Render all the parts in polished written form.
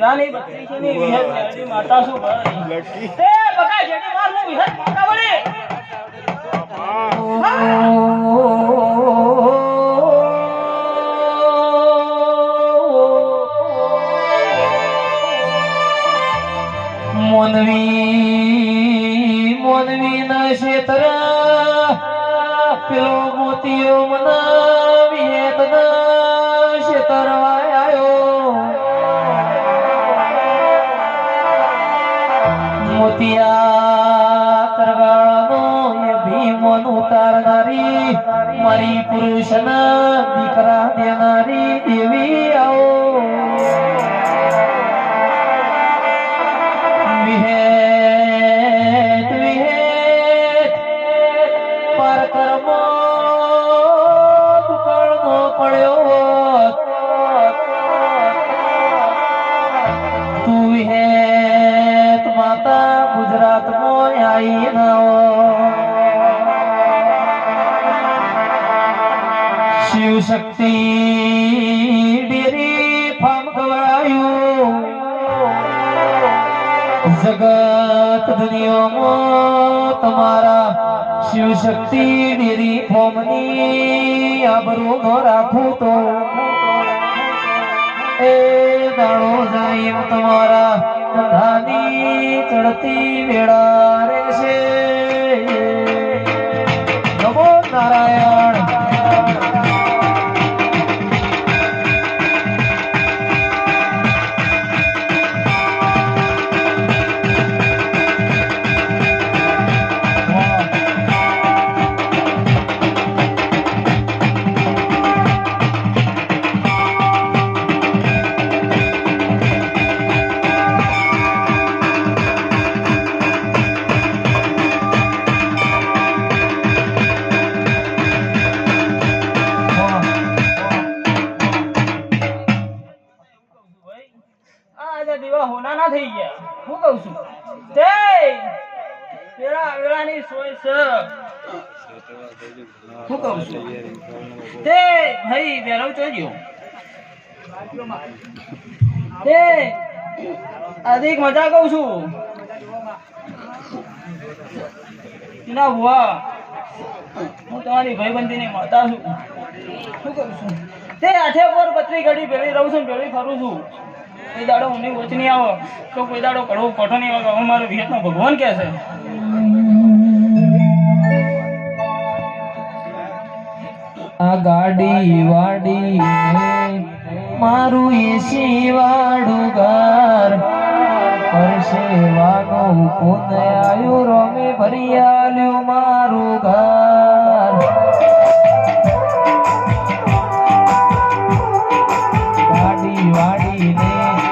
રાની બત્રી છે ની વિહત ની માતા શું ભાઈ લકી એ બકા જેડી માર નું વિહત માતા વળી મોનવી ના ક્ષેત્ર પેલો મોતીયો મના વિહત ના ક્ષેત્ર મોતિયા કરવાળો એ ભીમોન ઉતારનારી મારી પુરુષના દીકરા દેનારી દેવી આવો વિહેત વિહેત પર કર્મો દુકાળનો પડ્યો તું વિહેત માતા ગુજરાત માં આઈ શિવ શક્તિ ડેરી ફામ ગવાયું જગત દુનિયામાં તમારા શિવ શક્તિ ડેરી ફોમની આબરૂ નો રાખું તો એ દાડો જાય તમારા ધંધાની ચડતી વેળા રહેશે નમો નારાયણ દીવા હોના ના થઈ ગયા હું કહું છું તે પેલા વેળાની સોય છે હું કહું છું તે ભાઈ વેરાવ ચોજો તે અધિક મજા કહું છું ના હુઆ હું તમારી ભાઈબંધીની માતા છું શું કહું છું તે આઠે પર પત્રી ઘડી ભેળી રહું છું ભેળી ફરું છું કોઈ દાડો ઊની ઓછ નહીં આવો તો કોઈ દાડો કડવો કોઠો નહીં આવે અમારો વિહતનો ભગવાન કે છે આ ગાડી વાડી મારું એસી વાડું ઘર પરસેવાનું પુન આયુ રોમે ભરી આલ્યું મારું ઘર ગાડી વાડી ને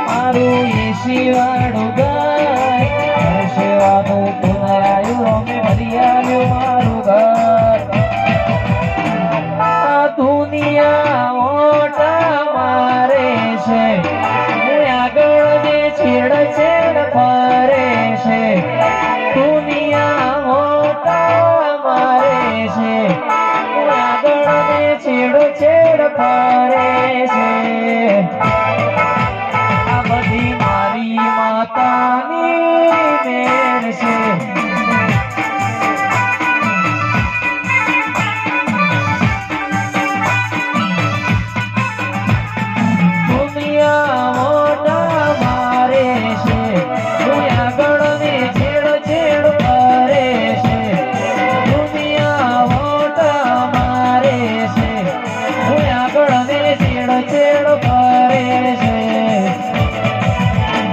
મારું એસી વાડું ઘર પરસેવાનું પુન આયુ રોમે ભરી આલ્યું મારું ઘર આ દુનિયા ઓટા મારે છે આગળ ને છેડ છેડ ફરે છે દુનિયા મોટા મારે છે આગળ ને છેડ છેડ ફરે છે તેડ ભરે છે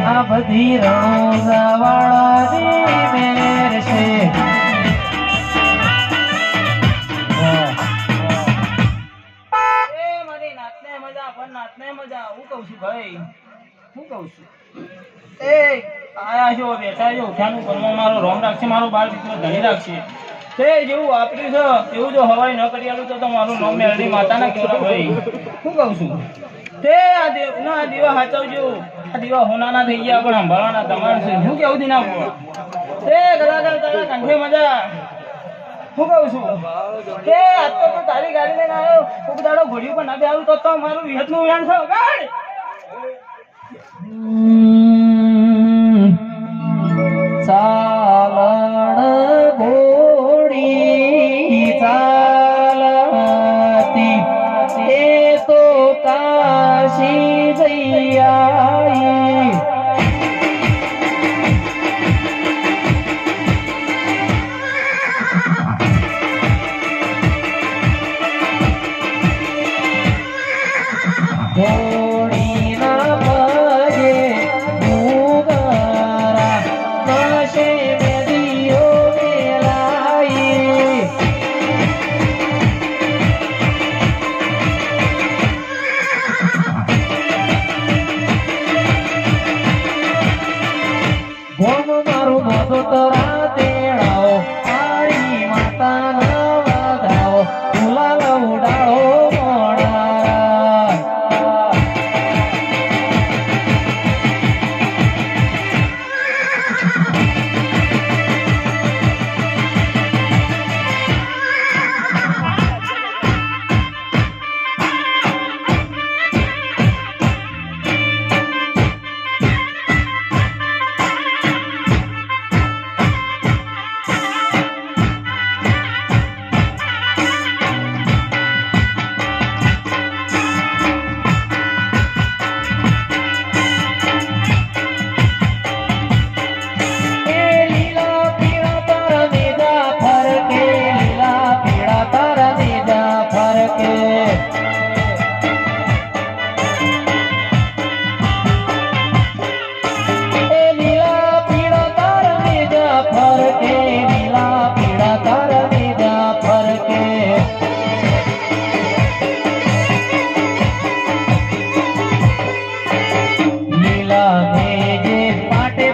આ બધી રણોજાવાળાની મેર છે નાતને મજા હું કહું છું ભાઈ હું કહું છું એ આયા છો બેઠા છો ઉઠાનું પરમો મારો રોમ રાખશે મારો બાળ દીકરો ધણી રાખશે તે જેવું વાપર્યું છે એવું જો હવાઈ ન કરી આલું તો મારું નામ મેળવી માતાના કહેવાય ભાઈ શું કહું છું તે આ દીવા હાચવજો આ દીવા હોનાના થઈ ગયા પણ સંભાળવાના તમારે છે હું કેવું દી ના તે કદાચ કંઠે મજા હું કહું છું કે આજ તો તારી ગાડી લઈને આવ્યો ખૂબ દાડો ઘોડ્યું પણ ના બે આવું તો મારું વિહતનું વેણ છે ગાડ ચાલણ ઘોડી ચાલતી એ તો કાશી જઈ આવી ઘોડીના પગે ઉગારા નશે મેદીઓ મેલાઈ ગોમ મારું મોતો તરા તેડાઓ મારી માતાના વાધાઓ ફૂલા ઉડાડો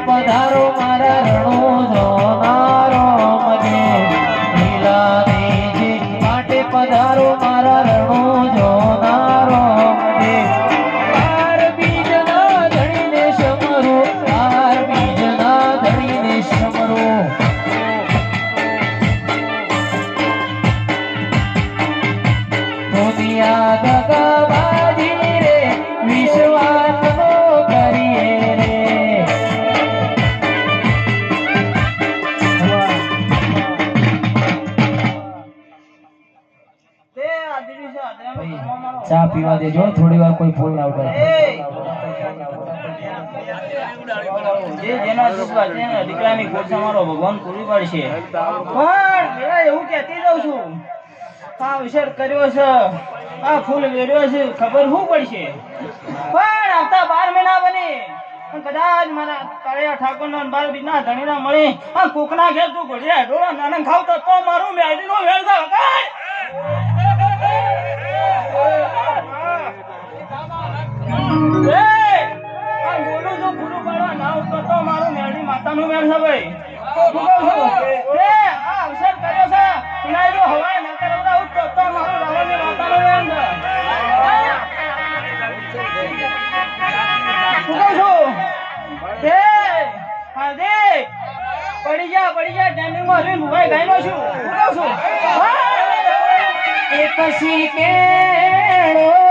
પધારો મારા રણો જોનારો મગે લીલા દેજે માટે પધારો મારા રણો જોનારો મગે તાર બીજના ધણીને સમરો તાર બીજના ધણીને સમરો દુનિયા દગાબાજી રે વિશ્વાસ નો કરીએ રે ચા પીવા દેજો થોડી વાર કોઈ ફોન ના ઉઠાવે જે જેના સુખવા છે ને દીકરાની ખોટ મારો ભગવાન પૂરી પાડશે પણ મેં એવું કહેતી જાઉં છું આ વિચાર કર્યો છે આ ફૂલ વેર્યો છે ખબર શું પડશે પણ આવતા 12 મહિના બને કદાચ મારા કાળિયા ઠાકોરના 12 બીજના ધણીના મળે આ કોકના ઘેર તું ઘોડિયા ડોળા નાના ખાવ તો મારું મેળીનો વેળ થાય મારું મેળી માતાનું મેળ છે ભાઈ અવસર કર્યો છે હવાય ના કરાવડાવું તો મારું રાવણની માતાનું મેળ છે પડી જા ટાઈમિંગ માં હરી મુવાઈ ગાયનો છું હું કહું છું એક શી કેળો